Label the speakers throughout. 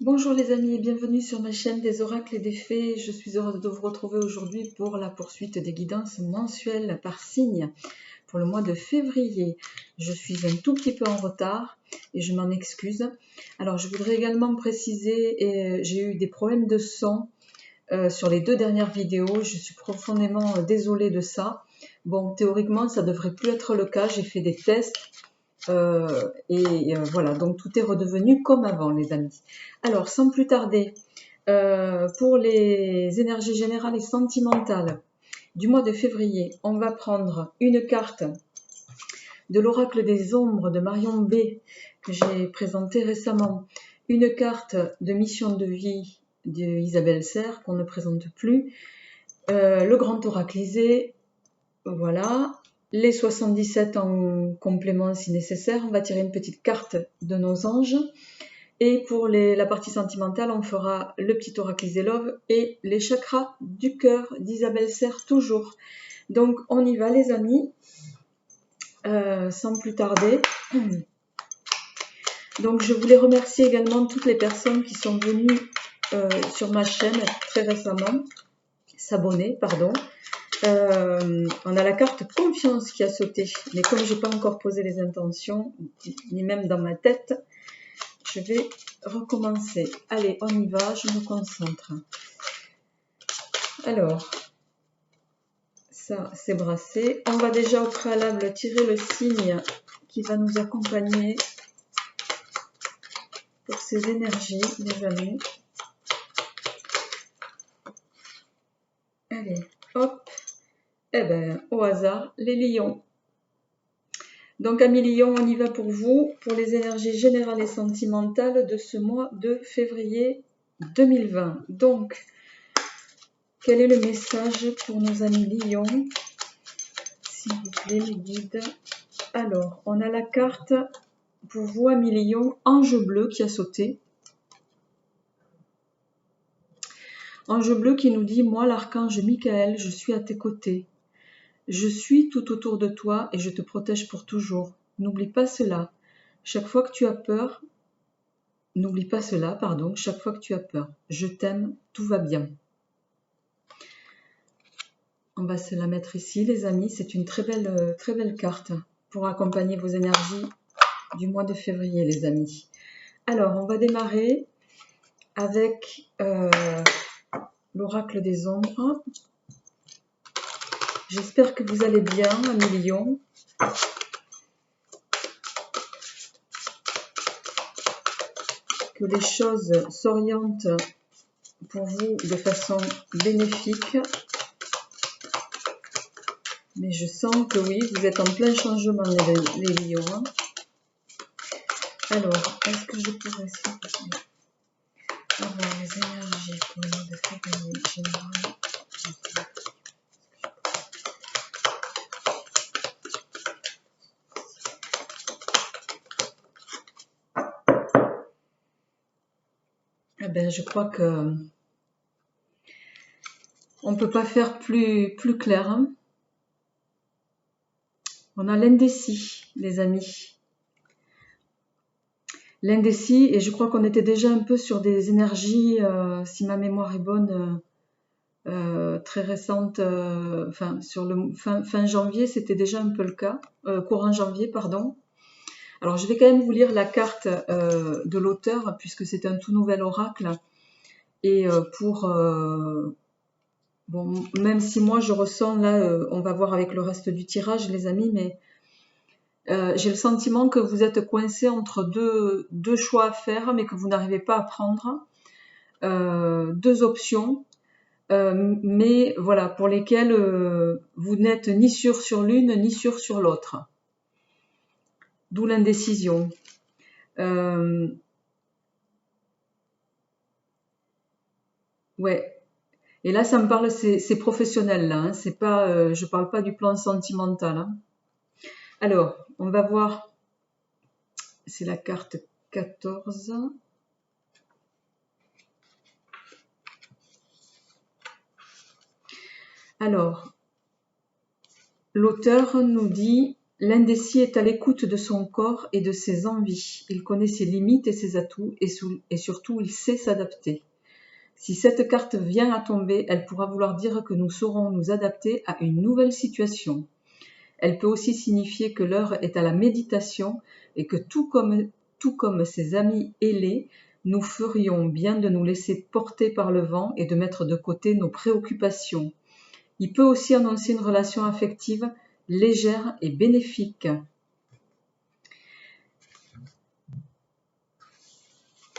Speaker 1: Bonjour les amis et bienvenue sur ma chaîne des oracles et des fées. Je suis heureuse de vous retrouver aujourd'hui pour la poursuite des guidances mensuelles par signe pour le mois de février. Je suis un tout petit peu en retard et je m'en excuse. Alors je voudrais également préciser, j'ai eu des problèmes de son sur les 2 dernières vidéos. Je suis profondément désolée de ça. Bon, théoriquement ça devrait plus être le cas. J'ai fait des tests. Voilà, donc tout est redevenu comme avant les amis. Alors sans plus tarder, pour les énergies générales et sentimentales du mois de février, on va prendre une carte de l'oracle des ombres de Marion B que j'ai présenté récemment, une carte de mission de vie d'Isabelle Serre qu'on ne présente plus, le grand oraclisé, voilà, les 77 en complément si nécessaire. On va tirer une petite carte de nos anges. Et pour la partie sentimentale, on fera le petit oraclisé love et les chakras du cœur d'Isabelle Serre toujours. Donc on y va les amis, sans plus tarder. Donc je voulais remercier également toutes les personnes qui sont venues sur ma chaîne très récemment, s'abonner, pardon. On a la carte confiance qui a sauté, mais comme j'ai pas encore posé les intentions, ni même dans ma tête, je vais recommencer. Allez, on y va, je me concentre. Alors, ça c'est brassé. On va déjà au préalable tirer le signe qui va nous accompagner pour ces énergies, les amis. Allez, hop. Eh ben, au hasard, les lions. Donc, amis lions, on y va pour vous, pour les énergies générales et sentimentales de ce mois de février 2020. Donc, quel est le message pour nos amis lions? S'il vous plaît, mes guides. Alors, on a la carte pour vous, amis lions, ange bleu qui a sauté. Ange bleu qui nous dit, moi, l'archange Michael, je suis à tes côtés. Je suis tout autour de toi et je te protège pour toujours. N'oublie pas cela. Chaque fois que tu as peur, n'oublie pas cela, pardon, chaque fois que tu as peur. Je t'aime, tout va bien. On va se la mettre ici, les amis. C'est une très belle carte pour accompagner vos énergies du mois de février, les amis. Alors, on va démarrer avec l'oracle des ombres. J'espère que vous allez bien, amis lions. Que les choses s'orientent pour vous de façon bénéfique. Mais je sens que oui, vous êtes en plein changement, les lions. Alors, est-ce que je pourrais avoir les énergies pour le mois de février général? Eh bien, je crois que on ne peut pas faire plus clair. Hein. On a l'indécis, les amis. L'indécis, et je crois qu'on était déjà un peu sur des énergies, si ma mémoire est bonne, très récentes, enfin sur le fin janvier, c'était déjà un peu le cas, courant janvier, pardon. Alors je vais quand même vous lire la carte de l'auteur, puisque c'est un tout nouvel oracle, et bon, même si moi je ressens là, on va voir avec le reste du tirage les amis, mais j'ai le sentiment que vous êtes coincé entre deux choix à faire, mais que vous n'arrivez pas à prendre. 2 options, mais voilà, pour lesquelles vous n'êtes ni sûr sur l'une, ni sûr sur l'autre. D'où l'indécision. Ouais. Et là, ça me parle, c'est professionnel là, hein, c'est pas, je parle pas du plan sentimental. Hein. Alors, on va voir, c'est la carte 14. Alors, l'auteur nous dit L'indécis est à l'écoute de son corps et de ses envies. Il connaît ses limites et ses atouts et surtout il sait s'adapter. Si cette carte vient à tomber, elle pourra vouloir dire que nous saurons nous adapter à une nouvelle situation. Elle peut aussi signifier que l'heure est à la méditation et que tout comme ses amis ailés, nous ferions bien de nous laisser porter par le vent et de mettre de côté nos préoccupations. Il peut aussi annoncer une relation affective légère et bénéfique.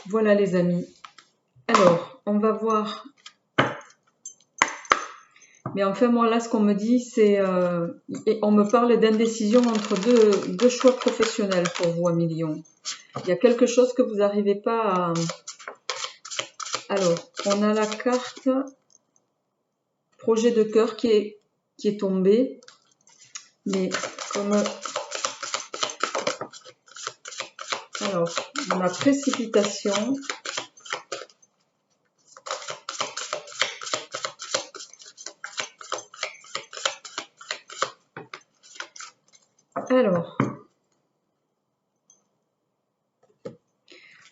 Speaker 1: Voilà les amis. Alors, on va voir. Mais enfin, moi là, ce qu'on me dit, c'est... on me parle d'indécision entre deux choix professionnels pour vous à Million. Il y a quelque chose que vous n'arrivez pas à... Alors, on a la carte projet de cœur qui est tombée. Mais comme... Alors, on a précipitation. Alors,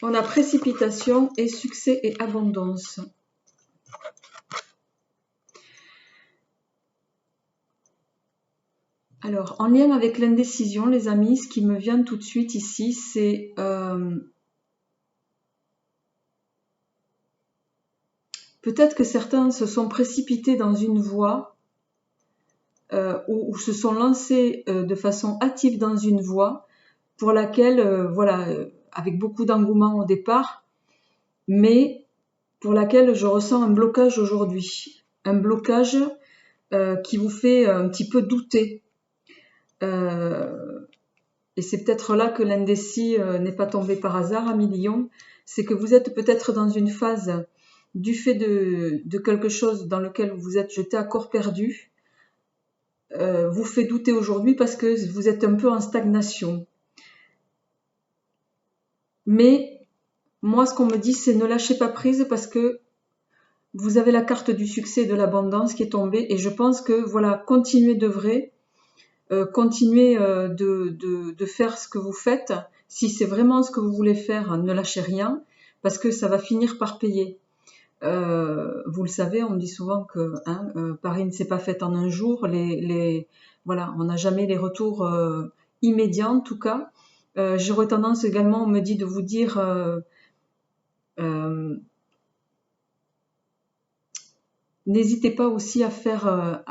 Speaker 1: on a précipitation et succès et abondance. Alors, en lien avec l'indécision, les amis, ce qui me vient tout de suite ici, c'est peut-être que certains se sont précipités dans une voie ou se sont lancés de façon hâtive dans une voie pour laquelle, voilà, avec beaucoup d'engouement au départ, mais pour laquelle je ressens un blocage aujourd'hui. Un blocage qui vous fait un petit peu douter. Et c'est peut-être là que l'indécis n'est pas tombé par hasard à Million. C'est que vous êtes peut-être dans une phase du fait de quelque chose dans lequel vous êtes jeté à corps perdu, vous fait douter aujourd'hui parce que vous êtes un peu en stagnation. Mais moi, ce qu'on me dit, c'est ne lâchez pas prise parce que vous avez la carte du succès et de l'abondance qui est tombée. Et je pense que, voilà, continuez d'œuvrer, continuez de faire ce que vous faites. Si c'est vraiment ce que vous voulez faire, ne lâchez rien parce que ça va finir par payer. Vous le savez, on dit souvent que Paris ne s'est pas fait en un jour. Voilà, on n'a jamais les retours immédiats en tout cas. J'aurais tendance également, on me dit de vous dire n'hésitez pas aussi à faire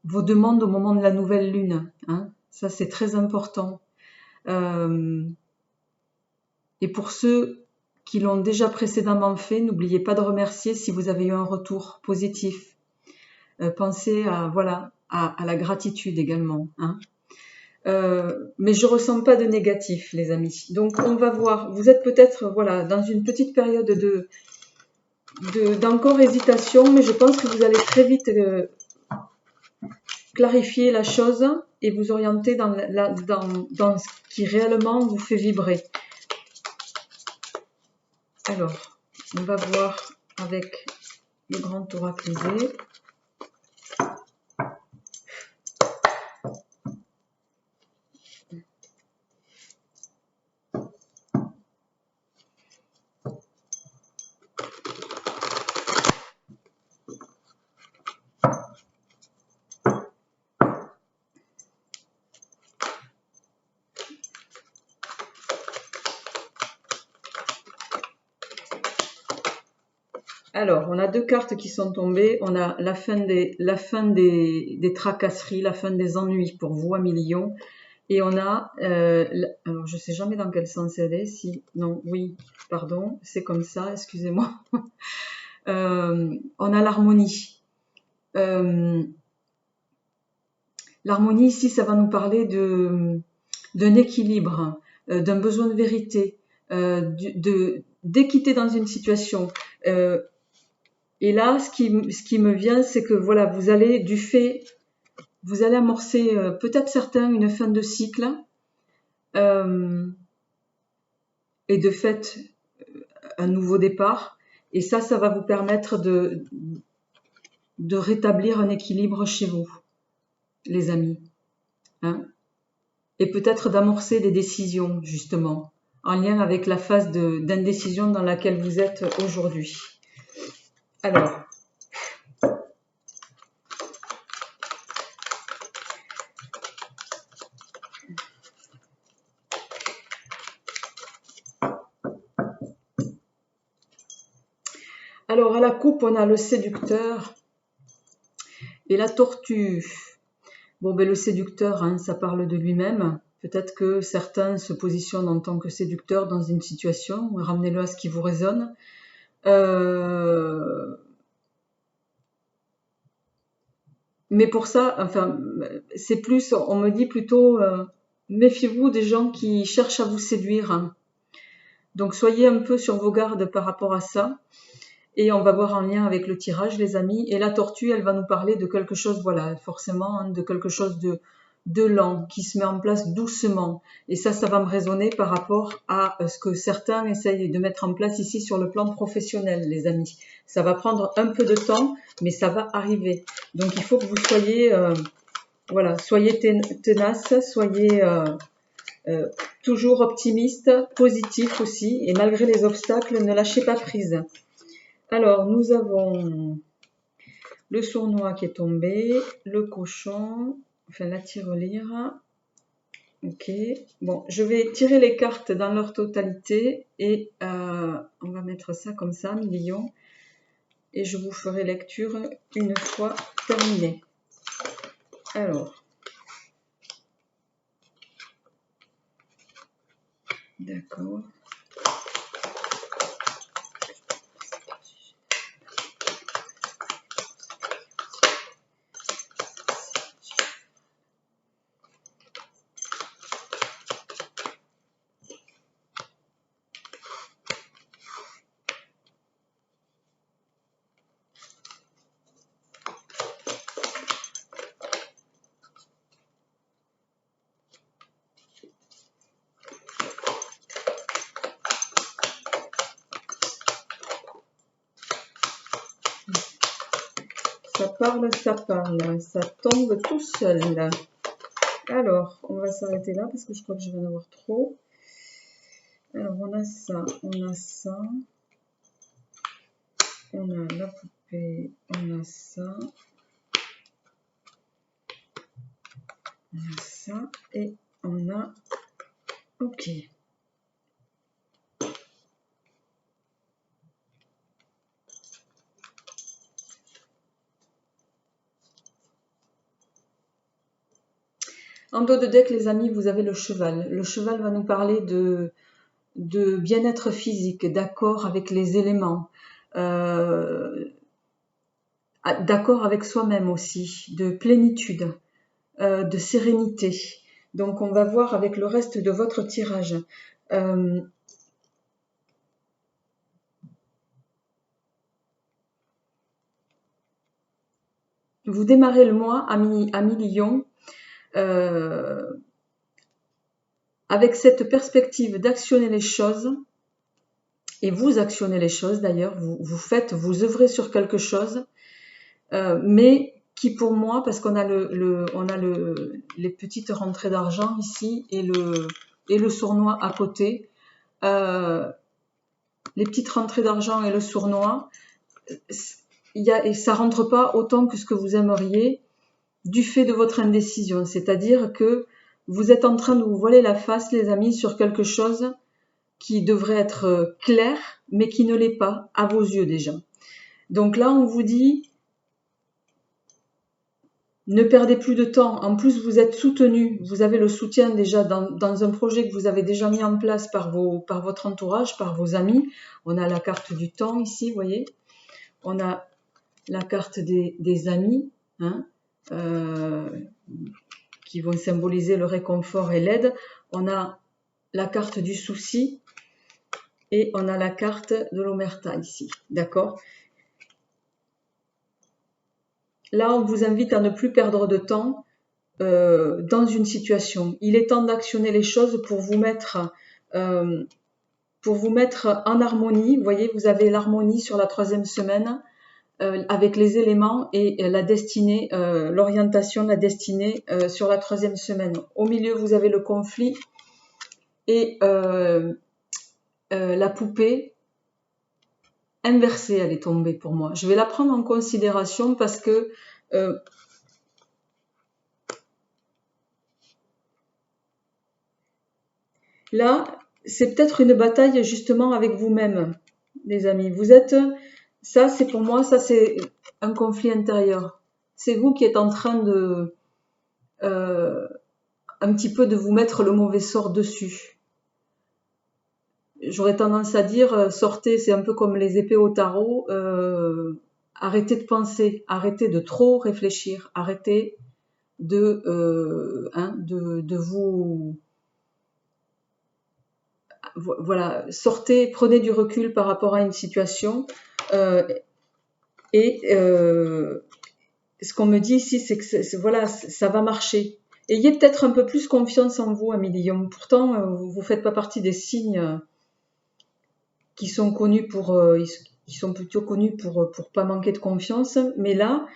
Speaker 1: vos demandes au moment de la nouvelle lune. Hein. Ça, c'est très important. Et pour ceux qui l'ont déjà précédemment fait, n'oubliez pas de remercier si vous avez eu un retour positif. Pensez à la gratitude également. Hein. Mais je ressens pas de négatif, les amis. Donc on va voir. Vous êtes peut-être dans une petite période d'encore hésitation, mais je pense que vous allez très vite clarifier la chose et vous orienter dans ce qui réellement vous fait vibrer. Alors, on va voir avec le grand oraclisé. Alors, on a deux cartes qui sont tombées. On a la fin des tracasseries, la fin des ennuis pour vous à Million. Et on a, alors je sais jamais dans quel sens elle est. Si, non, oui, pardon, c'est comme ça, excusez-moi. On a l'harmonie. L'harmonie ici, ça va nous parler d'un équilibre, d'un besoin de vérité, d'équité dans une situation. Et là, ce qui me vient, c'est que voilà, vous allez amorcer peut-être certains une fin de cycle et de fait un nouveau départ. Et ça va vous permettre de rétablir un équilibre chez vous, les amis. hein, et peut-être d'amorcer des décisions, justement, en lien avec la phase d'indécision dans laquelle vous êtes aujourd'hui. Alors, à la coupe, on a le séducteur et la tortue. Bon, ben, le séducteur, hein, ça parle de lui-même. Peut-être que certains se positionnent en tant que séducteur dans une situation. Ramenez-le à ce qui vous résonne. Mais pour ça, enfin, c'est plus, on me dit plutôt, méfiez-vous des gens qui cherchent à vous séduire, hein. Donc, soyez un peu sur vos gardes par rapport à ça. Et on va voir en lien avec le tirage, les amis. Et la tortue, elle va nous parler de quelque chose, voilà, forcément, hein, de quelque chose de lent, qui se met en place doucement. Et ça va me résonner par rapport à ce que certains essayent de mettre en place ici sur le plan professionnel, les amis. Ça va prendre un peu de temps, mais ça va arriver. Donc, il faut que vous soyez, voilà, soyez tenace, soyez toujours optimiste, positif aussi. Et malgré les obstacles, ne lâchez pas prise. Alors, nous avons le sournois qui est tombé, le cochon, enfin la tirelire. Ok, bon, je vais tirer les cartes dans leur totalité et on va mettre ça comme ça, millions. Et je vous ferai lecture une fois terminé. Alors, d'accord. Ça parle, ça tombe tout seul. Alors, on va s'arrêter là parce que je crois que je vais en avoir trop. Alors, on a ça, on a ça. On a la poupée, on a ça. On a ça et on a... Ok. En dos de deck, les amis, vous avez le cheval. Le cheval va nous parler de bien-être physique, d'accord avec les éléments, d'accord avec soi-même aussi, de plénitude, de sérénité. Donc, on va voir avec le reste de votre tirage. Vous démarrez le mois à mi-lion. Avec cette perspective d'actionner les choses, et vous actionnez les choses d'ailleurs, vous œuvrez sur quelque chose, mais qui pour moi, parce qu'on a les petites rentrées d'argent ici et le sournois à côté, les petites rentrées d'argent et le sournois, et ça rentre pas autant que ce que vous aimeriez du fait de votre indécision, c'est-à-dire que vous êtes en train de vous voiler la face, les amis, sur quelque chose qui devrait être clair, mais qui ne l'est pas, à vos yeux déjà. Donc là, on vous dit, ne perdez plus de temps. En plus, vous êtes soutenu, vous avez le soutien déjà dans un projet que vous avez déjà mis en place par votre entourage, par vos amis. On a la carte du temps ici, vous voyez. On a la carte des amis, hein, qui vont symboliser le réconfort et l'aide. On a la carte du souci et on a la carte de l'omerta ici, d'accord? Là, on vous invite à ne plus perdre de temps dans une situation. Il est temps d'actionner les choses pour vous mettre en harmonie. Vous voyez, vous avez l'harmonie sur la 3e semaine. avec les éléments et la destinée, l'orientation, la destinée sur la 3e semaine. Au milieu, vous avez le conflit et la poupée inversée, elle est tombée pour moi. Je vais la prendre en considération parce que là, c'est peut-être une bataille justement avec vous-même, les amis. Vous êtes, ça c'est pour moi, ça c'est un conflit intérieur. C'est vous qui êtes en train de, un petit peu de vous mettre le mauvais sort dessus. J'aurais tendance à dire, sortez, c'est un peu comme les épées au tarot, arrêtez de penser, arrêtez de trop réfléchir, arrêtez de vous... Voilà, sortez, prenez du recul par rapport à une situation. Et ce qu'on me dit ici, c'est que voilà, ça va marcher. Ayez peut-être un peu plus confiance en vous, Amélie Young. Pourtant, vous ne faites pas partie des signes qui sont connus pour, ils sont plutôt connus pour pas manquer de confiance. Mais là,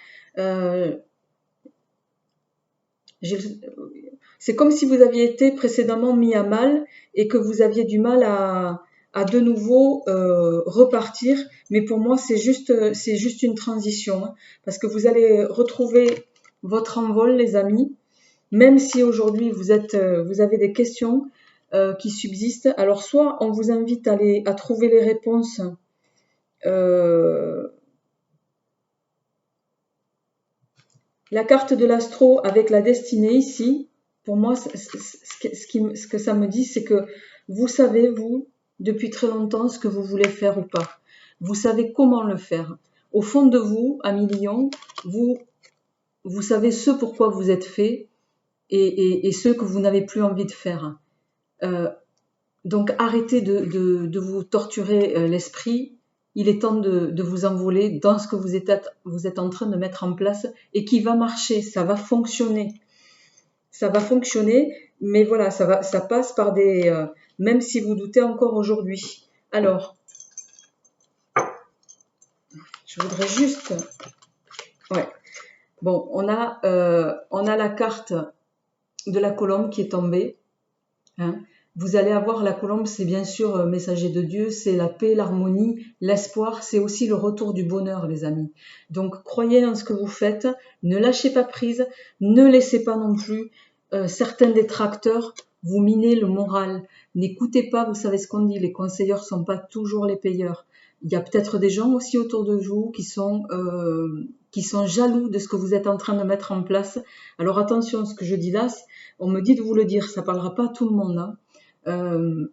Speaker 1: c'est comme si vous aviez été précédemment mis à mal et que vous aviez du mal à de nouveau repartir. Mais pour moi, c'est juste une transition, hein, parce que vous allez retrouver votre envol, les amis. Même si aujourd'hui vous avez des questions qui subsistent, alors soit on vous invite à trouver les réponses la carte de l'astro avec la destinée ici, pour moi, ce que ça me dit, c'est que vous savez, vous, depuis très longtemps, ce que vous voulez faire ou pas. Vous savez comment le faire. Au fond de vous, à millions, vous savez ce pourquoi vous êtes fait et ce que vous n'avez plus envie de faire. Donc arrêtez de vous torturer l'esprit. Il est temps de vous envoler dans ce que vous êtes en train de mettre en place et qui va marcher, ça va fonctionner. Ça va fonctionner, mais voilà, ça passe par des... même si vous doutez encore aujourd'hui. Alors, je voudrais juste... Ouais. Bon, on a la carte de la colombe qui est tombée. Hein. Vous allez avoir la colombe, c'est bien sûr messager de Dieu, c'est la paix, l'harmonie, l'espoir, c'est aussi le retour du bonheur, les amis. Donc, croyez dans ce que vous faites, ne lâchez pas prise, ne laissez pas non plus certains détracteurs vous miner le moral. N'écoutez pas, vous savez ce qu'on dit, les conseilleurs sont pas toujours les payeurs. Il y a peut-être des gens aussi autour de vous qui sont jaloux de ce que vous êtes en train de mettre en place. Alors attention, ce que je dis là, on me dit de vous le dire, ça parlera pas à tout le monde. Hein. Il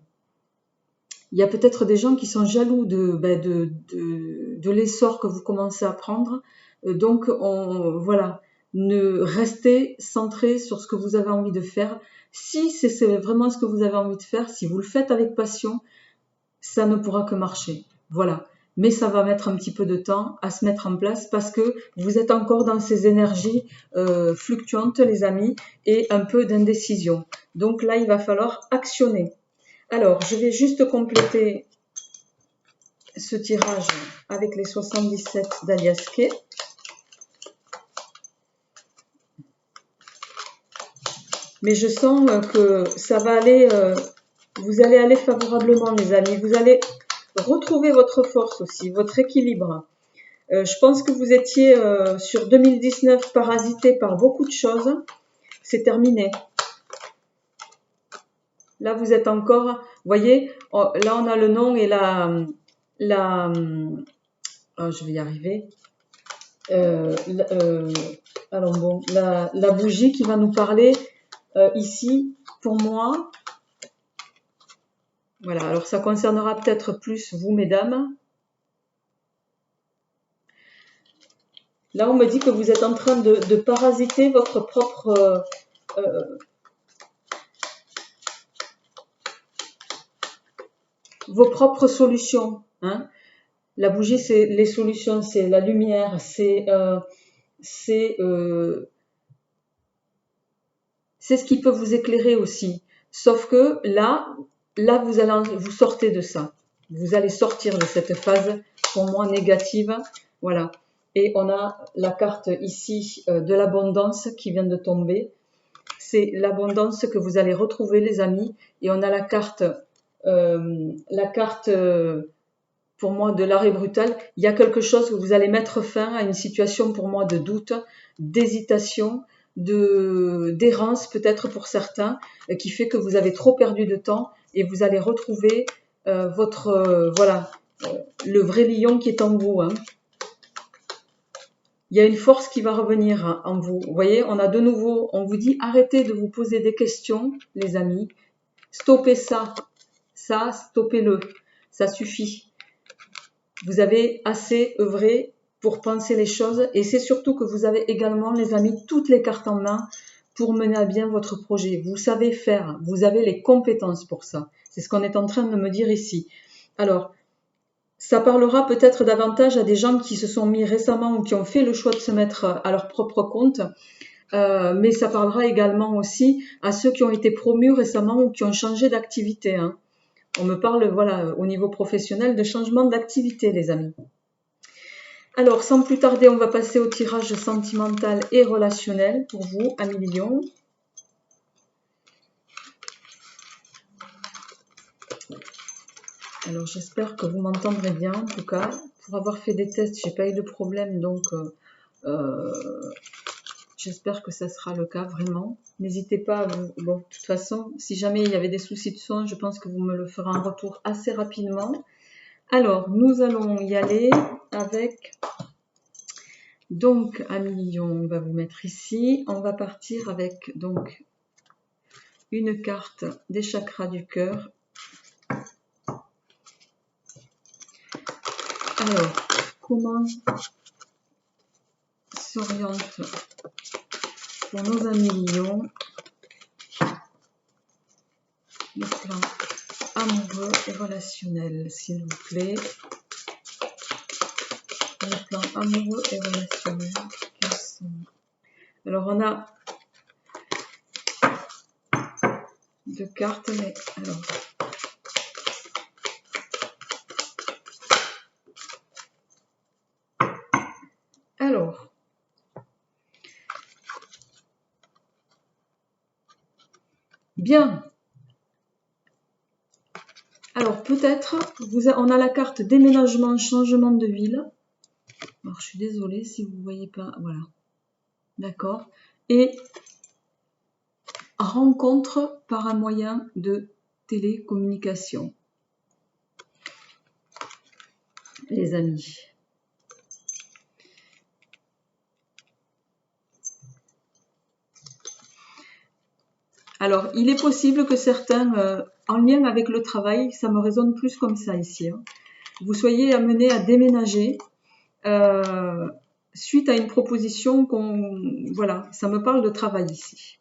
Speaker 1: y a peut-être des gens qui sont jaloux de l'essor que vous commencez à prendre. Donc, voilà, ne restez centré sur ce que vous avez envie de faire. Si c'est vraiment ce que vous avez envie de faire, si vous le faites avec passion, ça ne pourra que marcher. Voilà. Mais ça va mettre un petit peu de temps à se mettre en place parce que vous êtes encore dans ces énergies fluctuantes, les amis, et un peu d'indécision. Donc là, il va falloir actionner. Alors, je vais juste compléter ce tirage avec les 77 d'Alias Kay. Mais je sens que ça va aller, vous allez aller favorablement, les amis. Vous allez retrouver votre force aussi, votre équilibre. Je pense que vous étiez sur 2019 parasité par beaucoup de choses. C'est terminé. Là, vous êtes encore, vous voyez, là, on a le nom et oh, je vais y arriver. Alors bon, la bougie qui va nous parler ici, pour moi. Voilà, alors ça concernera peut-être plus vous, mesdames. Là, on me dit que vous êtes en train de parasiter votre propre... vos propres solutions. Hein. La bougie, c'est les solutions, c'est la lumière, c'est ce qui peut vous éclairer aussi. Sauf que là, vous sortez de ça. Vous allez sortir de cette phase, pour moi, négative. Voilà. Et on a la carte ici de l'abondance qui vient de tomber. C'est l'abondance que vous allez retrouver, les amis. Et on a la carte pour moi de l'arrêt brutal. Il y a quelque chose où vous allez mettre fin à une situation pour moi de doute, d'hésitation, d'errance peut-être pour certains, qui fait que vous avez trop perdu de temps et vous allez retrouver le vrai lion qui est en vous. Hein. Il y a une force qui va revenir en vous. Vous voyez, on a de nouveau, on vous dit arrêtez de vous poser des questions, les amis. Stoppez ça, stoppez-le, ça suffit. Vous avez assez œuvré pour penser les choses et c'est surtout que vous avez également, les amis, toutes les cartes en main pour mener à bien votre projet. Vous savez faire, vous avez les compétences pour ça. C'est ce qu'on est en train de me dire ici. Alors, ça parlera peut-être davantage à des gens qui se sont mis récemment ou qui ont fait le choix de se mettre à leur propre compte, mais ça parlera également aussi à ceux qui ont été promus récemment ou qui ont changé d'activité. Hein. On me parle, voilà, au niveau professionnel de changement d'activité, les amis. Alors, sans plus tarder, on va passer au tirage sentimental et relationnel pour vous, amis lions. Alors, j'espère que vous m'entendrez bien, en tout cas. Pour avoir fait des tests, j'ai pas eu de problème, donc j'espère que ça sera le cas, vraiment. N'hésitez pas à vous... Bon, de toute façon, si jamais il y avait des soucis de son, je pense que vous me le ferez en retour assez rapidement. Alors, nous allons y aller avec... Donc, amis lions, on va vous mettre ici. On va partir avec, donc, une carte des chakras du cœur. Alors, comment s'oriente pour nos amis lions le plan amoureux et relationnel, s'il vous plaît. Le plan amoureux et relationnel. Alors, on a deux cartes, mais alors... Alors, bien. Alors, peut-être, on a la carte déménagement, changement de ville. Alors, je suis désolée si vous ne voyez pas. Voilà. D'accord. Et rencontre par un moyen de télécommunication. Les amis. Alors, il est possible que certains, en lien avec le travail, ça me résonne plus comme ça ici, hein, vous soyez amenés à déménager suite à une proposition voilà, ça me parle de travail ici,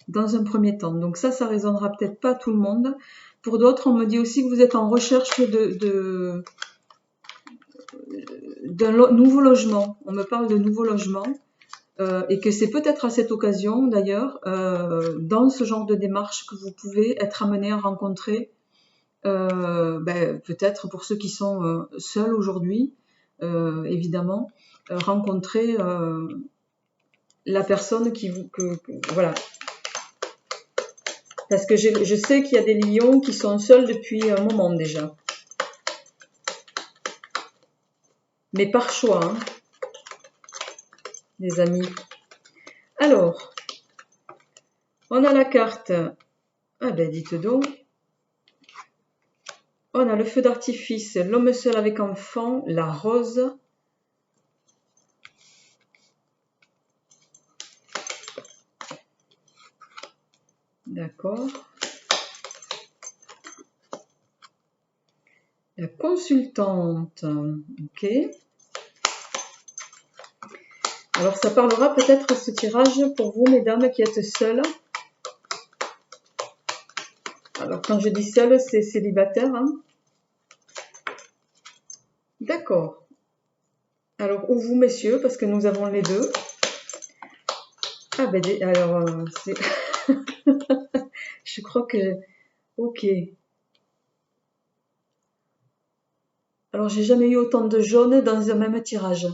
Speaker 1: dans un premier temps. Donc ça résonnera peut-être pas à tout le monde. Pour d'autres, on me dit aussi que vous êtes en recherche d'un nouveau logement. On me parle de nouveau logement. Et que c'est peut-être à cette occasion, d'ailleurs, dans ce genre de démarche que vous pouvez être amené à rencontrer, peut-être pour ceux qui sont seuls aujourd'hui, évidemment, rencontrer la personne qui vous... voilà. Parce que je sais qu'il y a des lions qui sont seuls depuis un moment déjà. Mais par choix, hein, les amis. Alors, on a la carte... Ah ben, dites donc. On a le feu d'artifice, l'homme seul avec enfant, la rose. D'accord. La consultante. Ok. Alors, ça parlera peut-être ce tirage pour vous, mesdames, qui êtes seules. Alors, quand je dis seule, c'est célibataire. Hein. D'accord. Alors, ou vous, messieurs, parce que nous avons les deux. Ah, ben, alors, c'est... je crois que... Ok. Alors, j'ai jamais eu autant de jaunes dans un même tirage.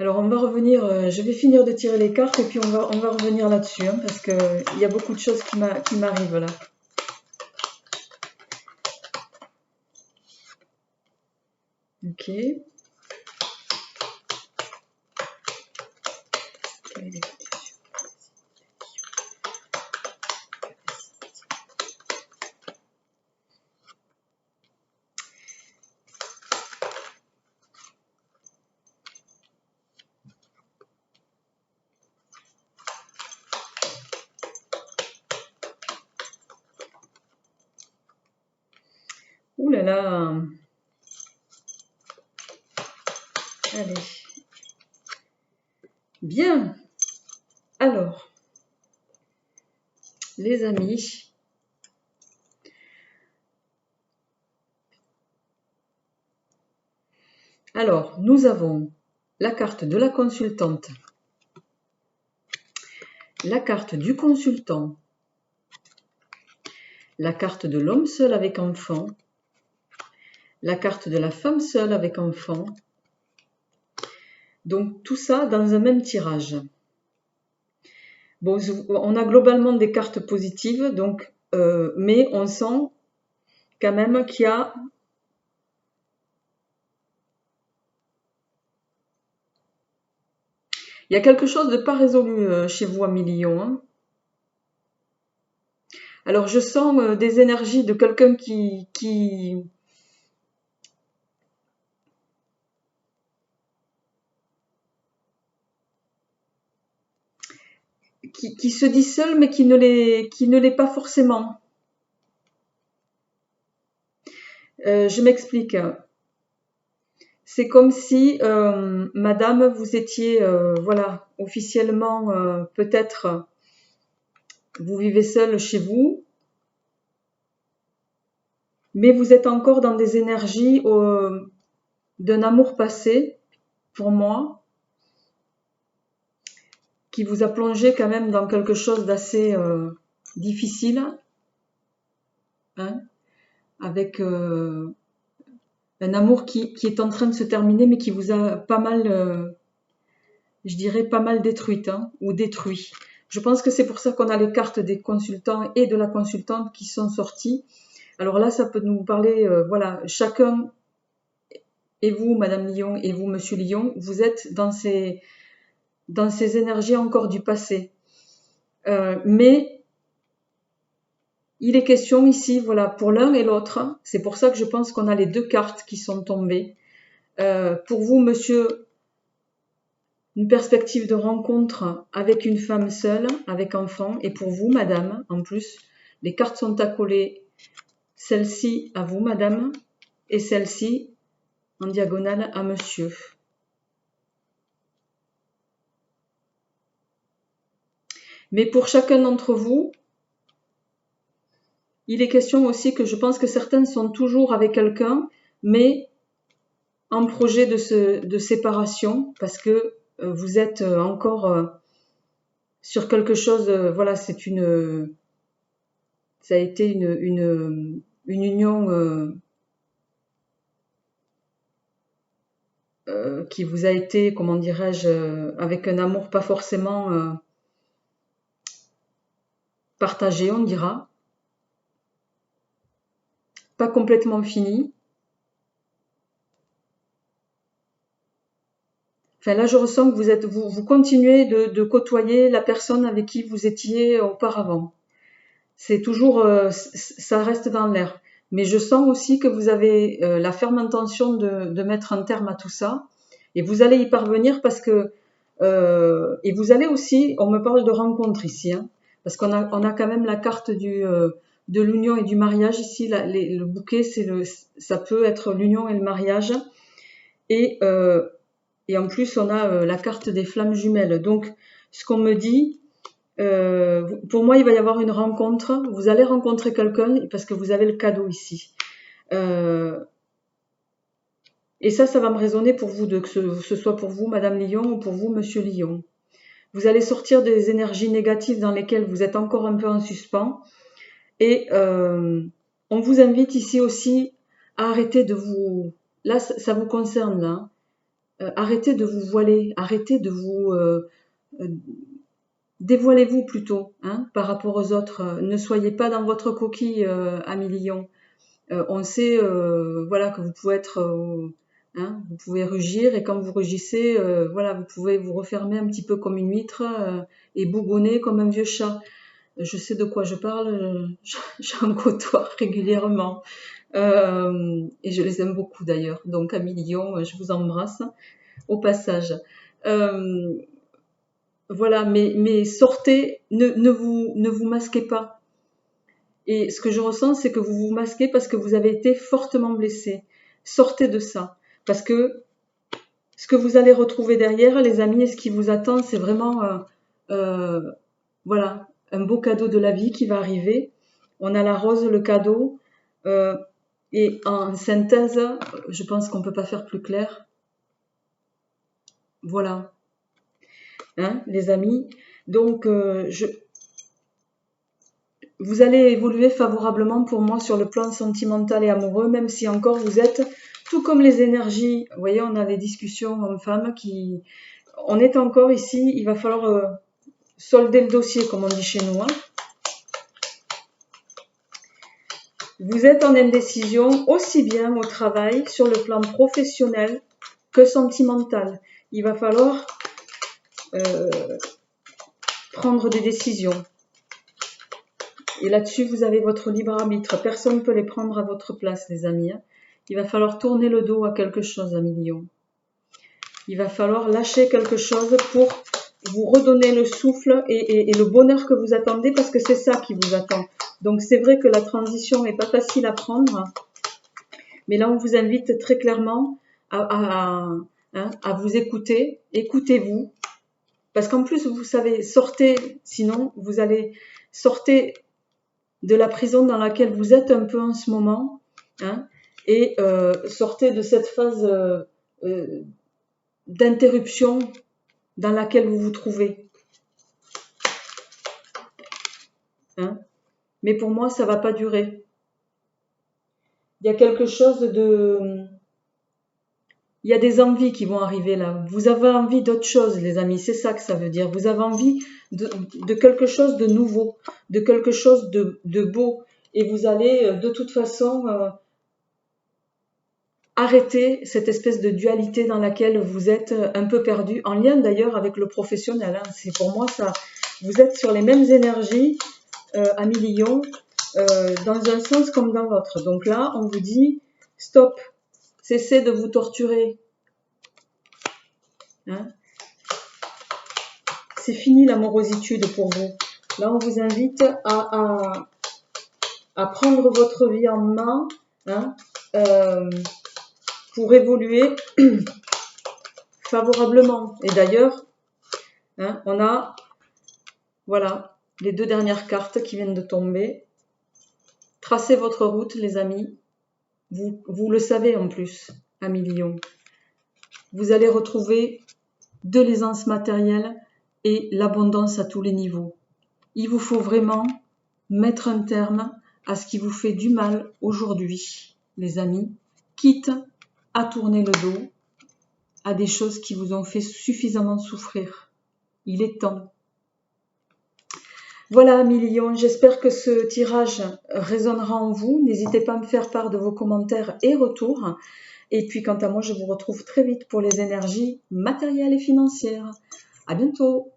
Speaker 1: Alors on va revenir, je vais finir de tirer les cartes et puis on va revenir là-dessus, hein, parce qu'il y a beaucoup de choses qui m'arrivent là. Ok. Ouh là là. Allez. Bien. Alors, les amis. Alors, nous avons la carte de la consultante, la carte du consultant, la carte de l'homme seul avec enfant, la carte de la femme seule avec enfant. Donc tout ça dans un même tirage. Bon, on a globalement des cartes positives, donc, mais on sent quand même qu'il y a quelque chose de pas résolu chez vous, Amélie Lion, hein. Alors je sens des énergies de quelqu'un qui se dit seul, mais qui ne l'est pas forcément. Je m'explique. C'est comme si, madame, vous étiez, voilà, officiellement, peut-être, vous vivez seule chez vous, mais vous êtes encore dans des énergies d'un amour passé, pour moi, qui vous a plongé quand même dans quelque chose d'assez difficile, hein, avec un amour qui est en train de se terminer, mais qui vous a pas mal, je dirais, pas mal détruite, hein, ou détruit. Je pense que c'est pour ça qu'on a les cartes des consultants et de la consultante qui sont sorties. Alors là, ça peut nous parler, voilà, chacun, et vous, Madame Lion, et vous, Monsieur Lion, vous êtes dans ces énergies encore du passé. Mais il est question ici, voilà, pour l'un et l'autre. C'est pour ça que je pense qu'on a les deux cartes qui sont tombées. Pour vous, Monsieur, une perspective de rencontre avec une femme seule, avec enfant, et pour vous, Madame, en plus, les cartes sont accolées. Celle-ci à vous, Madame, et celle-ci en diagonale à Monsieur. Mais pour chacun d'entre vous, il est question aussi que je pense que certaines sont toujours avec quelqu'un, mais en projet de séparation, parce que vous êtes encore sur quelque chose, voilà, ça a été une union qui vous a été, comment dirais-je, avec un amour pas forcément partagé, on dira, pas complètement fini. Enfin là, je ressens que vous continuez de côtoyer la personne avec qui vous étiez auparavant. C'est toujours, ça reste dans l'air. Mais je sens aussi que vous avez la ferme intention de mettre un terme à tout ça. Et vous allez y parvenir parce que, et vous allez aussi, on me parle de rencontre ici, hein, parce qu'on a quand même la carte de l'union et du mariage ici. Le bouquet, ça peut être l'union et le mariage. Et, et en plus, on a la carte des flammes jumelles. Donc, ce qu'on me dit, pour moi, il va y avoir une rencontre. Vous allez rencontrer quelqu'un parce que vous avez le cadeau ici. Et ça va me résonner pour vous, que ce soit pour vous, Madame Lion, ou pour vous, Monsieur Lion. Vous allez sortir des énergies négatives dans lesquelles vous êtes encore un peu en suspens. Et on vous invite ici aussi à arrêter de vous... Là, ça vous concerne, là. arrêtez de vous voiler, arrêtez de vous... dévoilez-vous plutôt hein, par rapport aux autres. Ne soyez pas dans votre coquille, amis lions. On sait voilà, que vous pouvez être... hein, vous pouvez rugir et quand vous rugissez, voilà, vous pouvez vous refermer un petit peu comme une huître et bougonner comme un vieux chat. Je sais de quoi je parle, j'en côtoie régulièrement. Et je les aime beaucoup d'ailleurs. Donc amis lions, je vous embrasse au passage. Voilà, mais sortez, ne vous masquez pas. Et ce que je ressens, c'est que vous vous masquez parce que vous avez été fortement blessé. Sortez de ça. Parce que ce que vous allez retrouver derrière, les amis, et ce qui vous attend, c'est vraiment voilà, un beau cadeau de la vie qui va arriver. On a la rose, le cadeau. Et en synthèse, je pense qu'on ne peut pas faire plus clair. Voilà, hein, les amis. Donc, vous allez évoluer favorablement pour moi sur le plan sentimental et amoureux, même si encore vous êtes, tout comme les énergies, vous voyez, on a des discussions hommes-femmes qui... On est encore ici, il va falloir solder le dossier, comme on dit chez nous. Hein. Vous êtes en indécision aussi bien au travail, sur le plan professionnel que sentimental. Il va falloir prendre des décisions. Et là-dessus, vous avez votre libre arbitre. Personne ne peut les prendre à votre place, les amis. Hein. Il va falloir tourner le dos à quelque chose, amis lions. Il va falloir lâcher quelque chose pour vous redonner le souffle et le bonheur que vous attendez, parce que c'est ça qui vous attend. Donc c'est vrai que la transition n'est pas facile à prendre, mais là on vous invite très clairement à vous écouter. Écoutez-vous, parce qu'en plus vous savez, sortez, sinon vous allez sortir de la prison dans laquelle vous êtes un peu en ce moment, hein, et sortez de cette phase d'interruption dans laquelle vous vous trouvez. Hein. Mais pour moi, ça va pas durer. Il y a quelque chose de... Il y a des envies qui vont arriver là. Vous avez envie d'autre chose, les amis. C'est ça que ça veut dire. Vous avez envie de quelque chose de nouveau, de quelque chose de beau. Et vous allez de toute façon arrêter cette espèce de dualité dans laquelle vous êtes un peu perdu, en lien d'ailleurs avec le professionnel. Hein. C'est pour moi ça. Vous êtes sur les mêmes énergies, amis lions, dans un sens comme dans l'autre. Donc là, on vous dit stop. Cessez de vous torturer. Hein, c'est fini l'amorositude pour vous. Là, on vous invite à prendre votre vie en main hein, pour évoluer favorablement. Et d'ailleurs, hein, on a voilà, les deux dernières cartes qui viennent de tomber. Tracez votre route, les amis. Vous le savez en plus, amis lions. Vous allez retrouver de l'aisance matérielle et l'abondance à tous les niveaux. Il vous faut vraiment mettre un terme à ce qui vous fait du mal aujourd'hui, les amis, quitte à tourner le dos à des choses qui vous ont fait suffisamment souffrir. Il est temps. Voilà, amis lions, j'espère que ce tirage résonnera en vous. N'hésitez pas à me faire part de vos commentaires et retours. Et puis, quant à moi, je vous retrouve très vite pour les énergies matérielles et financières. À bientôt!